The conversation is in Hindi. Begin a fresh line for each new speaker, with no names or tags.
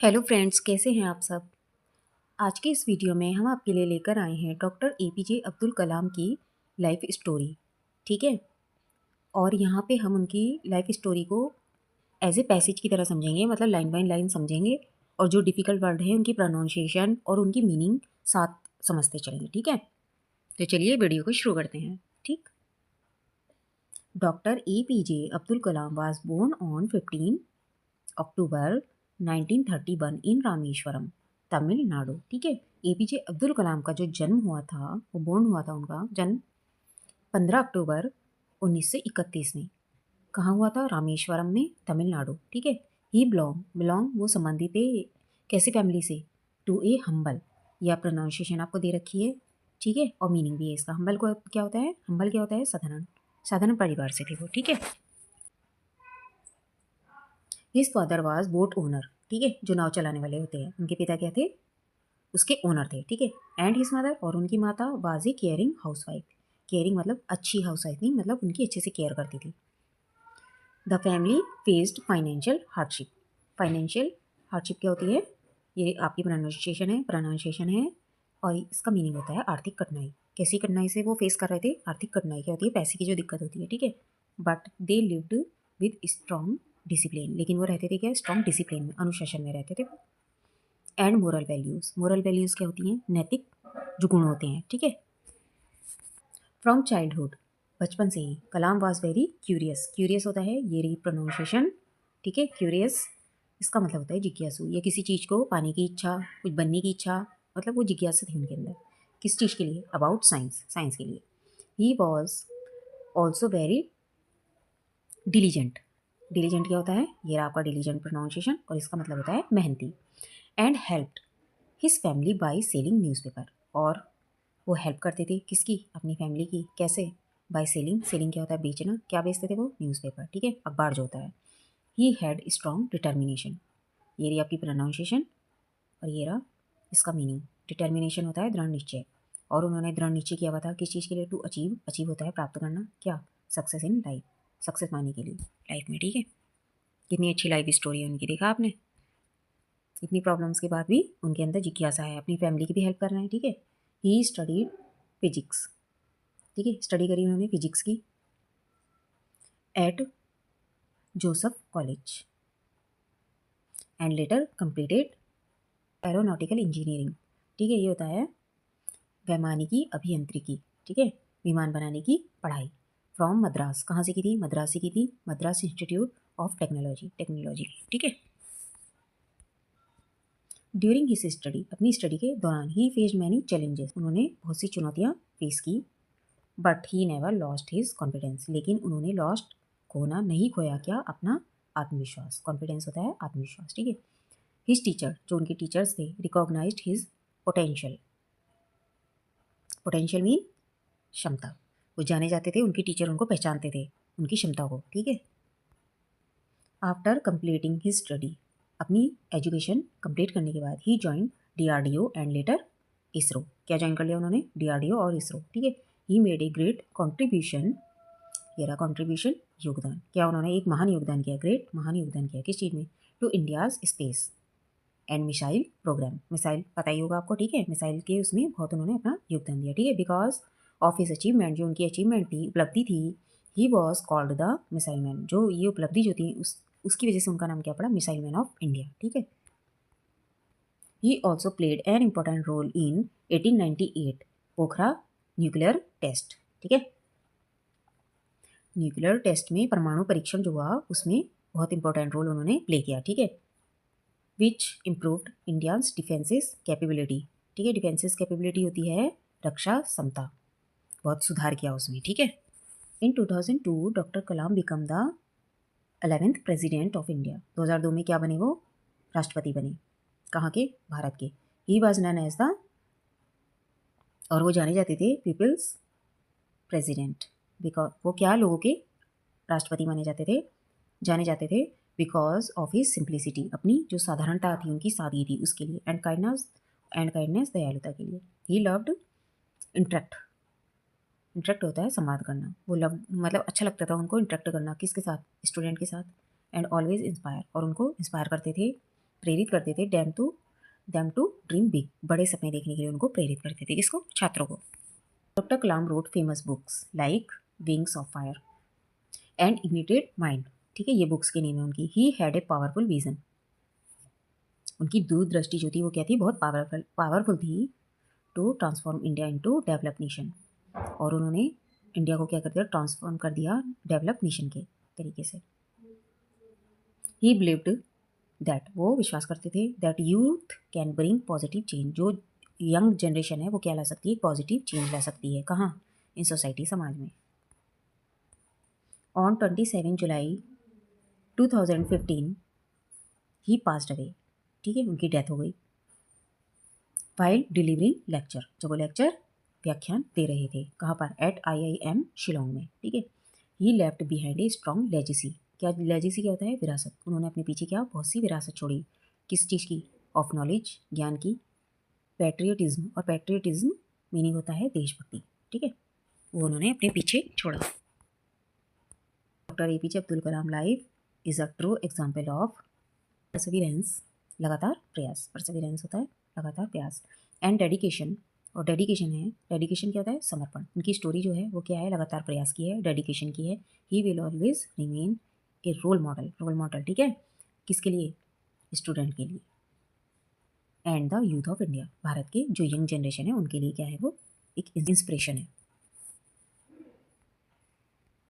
हेलो फ्रेंड्स, कैसे हैं आप सब। आज के इस वीडियो में हम आपके लिए लेकर आए हैं डॉक्टर एपीजे अब्दुल कलाम की लाइफ स्टोरी। ठीक है। और यहाँ पे हम उनकी लाइफ स्टोरी को एज ए पैसेज की तरह समझेंगे, मतलब लाइन बाय लाइन समझेंगे। और जो डिफ़िकल्ट वर्ड है उनकी प्रोनाउंसिएशन और उनकी मीनिंग साथ समझते चलेंगे। ठीक है। तो चलिए वीडियो को शुरू करते हैं। ठीक। Doctor APJ Abdul Kalam was born on 15 October 1931 in Rameswaram, Tamil Nadu. ठीक है। एपीजे अब्दुल कलाम का जो जन्म हुआ था, वो बोर्न हुआ था, उनका जन्म 15 अक्टूबर 1931 में। कहाँ हुआ था? रामेश्वरम में, तमिलनाडु। ठीक है। ही बिलोंग वो संबंधित है कैसी फैमिली से? To a humble. या प्रोनाउंसिएशन आपको दे रखी है। ठीक है। और मीनिंग भी है इसका। हम्बल को क्या होता है? हम्बल क्या होता है? साधारण। साधारण परिवार से थे वो। ठीक है। His father was boat owner. ठीक है। जो नाव चलाने वाले होते हैं, उनके पिता क्या थे? उसके ओनर थे। ठीक है। एंड हिज मदर, और उनकी माता was a caring housewife. Caring मतलब अच्छी हाउसवाइफ नहीं, मतलब उनकी अच्छे से केयर करती थी। The family faced financial hardship. Financial hardship क्या होती है? ये आपकी प्रोनाउंसिएशन है। और इसका मीनिंग होता है आर्थिक कठिनाई। कैसी कठिनाई से वो फेस कर रहे थे? आर्थिक कठिनाई क्या होती है? पैसे की जो दिक्कत होती है। ठीक है। But they lived with strong discipline. लेकिन वो रहते थे क्या? स्ट्रॉन्ग डिसिप्लिन में, अनुशासन में रहते थे। And moral values. Moral values क्या होती हैं? नैतिक जो गुण होते हैं। ठीक है। फ्रॉम चाइल्डहुड, बचपन से ही कलाम वाज वेरी क्यूरियस। क्यूरियस होता है, ये रही प्रोनाउंसिएशन। ठीक है। क्यूरियस इसका मतलब होता है जिज्ञासु, या किसी चीज़ को पाने की इच्छा, कुछ बनने की इच्छा। मतलब वो जिज्ञासा थी उनके अंदर। किस चीज़ के लिए? अबाउट साइंस, साइंस के लिए। He was also very diligent. Diligent क्या होता है? ये रहा आपका डिलीजेंट प्रोनाउंसिएशन, और इसका मतलब होता है मेहनती। And helped his family by selling newspaper. और वो हेल्प करते थे किसकी? अपनी फैमिली की। कैसे? By selling. सेलिंग क्या होता है? बेचना। क्या बेचते थे वो? न्यूज़पेपर। ठीक है। अखबार जो होता है। He had strong determination. ये रही आपकी प्रोनाउंसिएशन, और ये रहा इसका मीनिंग। डिटर्मिनेशन होता है दृढ़ निश्चय। और उन्होंने दृढ़ निश्चय किया हुआ था किस चीज़ के लिए? To achieve. अचीव होता है प्राप्त करना। क्या? Success in life. सक्सेस पाने के लिए लाइफ में। ठीक है। कितनी अच्छी लाइफ स्टोरी है उनकी, देखा आपने। इतनी प्रॉब्लम्स के बाद भी उनके अंदर जिज्ञासा है, अपनी फैमिली की भी हेल्प कर रहे हैं। ठीक है। He studied physics. ठीक है। स्टडी करी उन्होंने फिजिक्स की at Joseph college, and later completed aeronautical engineering. ठीक है। ये होता है वैमानिकी अभियांत्रिकी। ठीक है। विमान बनाने की पढ़ाई। फ्रॉम मद्रास। कहाँ से की थी? मद्रास से की थी। Madras institute of technology, technology. ठीक है। ड्यूरिंग हिज स्टडी, अपनी स्टडी के दौरान, ही फेस्ड मैनी चैलेंजेस। उन्होंने बहुत सी चुनौतियाँ फेस की। But he never lost his confidence. लेकिन उन्होंने लॉस्ट, खोना नहीं, खोया क्या? अपना आत्मविश्वास। कॉन्फिडेंस होता है आत्मविश्वास। ठीक है। हिज टीचर, जो उनके टीचर्स थे, recognized his potential. Potential mean क्षमता। वो जाने जाते थे, उनके टीचर उनको पहचानते थे, उनकी क्षमता को। ठीक है। आफ्टर कंप्लीटिंग हिज स्टडी, अपनी एजुकेशन कंप्लीट करने के बाद, he join DRDO and later ISRO. क्या ज्वाइन कर लिया उन्होंने? डीआरडीओ और इसरो। ठीक है। He made a great contribution. ये रहा कॉन्ट्रीब्यूशन, योगदान। क्या उन्होंने? एक महान योगदान किया। ग्रेट, महान योगदान किया। किस चीज़ में? To India's space and missile program. Missile पता ही होगा आपको। ठीक है। मिसाइल के उसमें बहुत उन्होंने अपना योगदान दिया। ठीक है। बिकॉज ऑफ हिज अचीवमेंट, जो उनकी अचीवमेंट थी, उपलब्धि थी, he was called the missile man. जो ये उपलब्धि जो थी, उसकी वजह से उनका नाम क्या पड़ा? Missile man of India. ठीक है। He also played an important role in 1898 Pokhran nuclear test. ठीक है। न्यूक्लियर टेस्ट में, परमाणु परीक्षण जो हुआ, उसमें बहुत इंपॉर्टेंट रोल उन्होंने प्ले किया। ठीक है। विच इम्प्रूव्ड इंडियाज डिफेंसेस कैपेबिलिटी। ठीक है। डिफेंसेस कैपेबिलिटी होती है रक्षा क्षमता। बहुत सुधार किया उसमें। ठीक है। इन 2002 doctor Kalam become the 11th president of India. 2002 में क्या बने वो? राष्ट्रपति बने। कहाँ के? भारत के। He was known as the, और वो जाने जाते थे पीपल्स प्रेसिडेंट। बिकॉज वो क्या? लोगों के राष्ट्रपति माने जाते थे, जाने जाते थे। बिकॉज ऑफ हिज सिंप्लिसिटी, अपनी जो साधारणता थी, उनकी सादगी थी, उसके लिए। एंड काइंडनेस दयालुता के लिए। He loved interact. इंटरेक्ट होता है संवाद करना। वो लव मतलब अच्छा लगता था उनको इंटरेक्ट करना। किसके साथ? स्टूडेंट के साथ। एंड ऑलवेज इंस्पायर, और उनको इंस्पायर करते थे प्रेरित करते थे देम टू ड्रीम बिग, बड़े सपने देखने के लिए उनको प्रेरित करते थे। किसको? छात्रों को। Doctor Kalam wrote famous books like wings of fire and ignited mind. ठीक है, ये बुक्स के नेम है उनकी। He had a powerful vision, उनकी दूरदृष्टि जो थी वो क्या थी? बहुत पावरफुल थी। To transform India into develop nation, और उन्होंने इंडिया को क्या कर दिया? ट्रांसफॉर्म कर दिया डेवलप नेशन के तरीके से। ही बिलीव्ड दैट, वो विश्वास करते थे, that youth can bring positive change, जो यंग जनरेशन है वो क्या ला सकती है? पॉजिटिव चेंज ला सकती है। कहाँ? इन सोसाइटी, समाज में। On 27 July 2015 he passed away. ठीक है, उनकी डेथ हो गई। वाइल डिलीवरिंग लेक्चर, जब वो लेक्चर व्याख्यान दे रहे थे। कहाँ पर? एट IIM शिलोंग में। ठीक है। He left behind a strong legacy, क्या लेजेसी क्या होता है? विरासत। उन्होंने अपने पीछे क्या? बहुत सी विरासत छोड़ी। किस चीज़ की? ऑफ नॉलेज, ज्ञान की। पैट्रियटिज्म, और पैट्रियटिज्म मीनिंग होता है देशभक्ति। ठीक है, वो उन्होंने अपने पीछे छोड़ा। Doctor APJ Abdul Kalam life is a true example of perseverance, लगातार प्रयास। परसेविरेंस होता है लगातार प्रयास, एंड डेडिकेशन, और डेडिकेशन है, डेडिकेशन क्या होता है? समर्पण। उनकी स्टोरी जो है वो क्या है? लगातार प्रयास की है, डेडिकेशन की है। He will always remain a role model, role model. ठीक है, किसके लिए? स्टूडेंट के लिए। And the youth of India, Bharat के जो यंग जनरेशन है उनके लिए क्या है? वो एक इंस्पिरेशन है।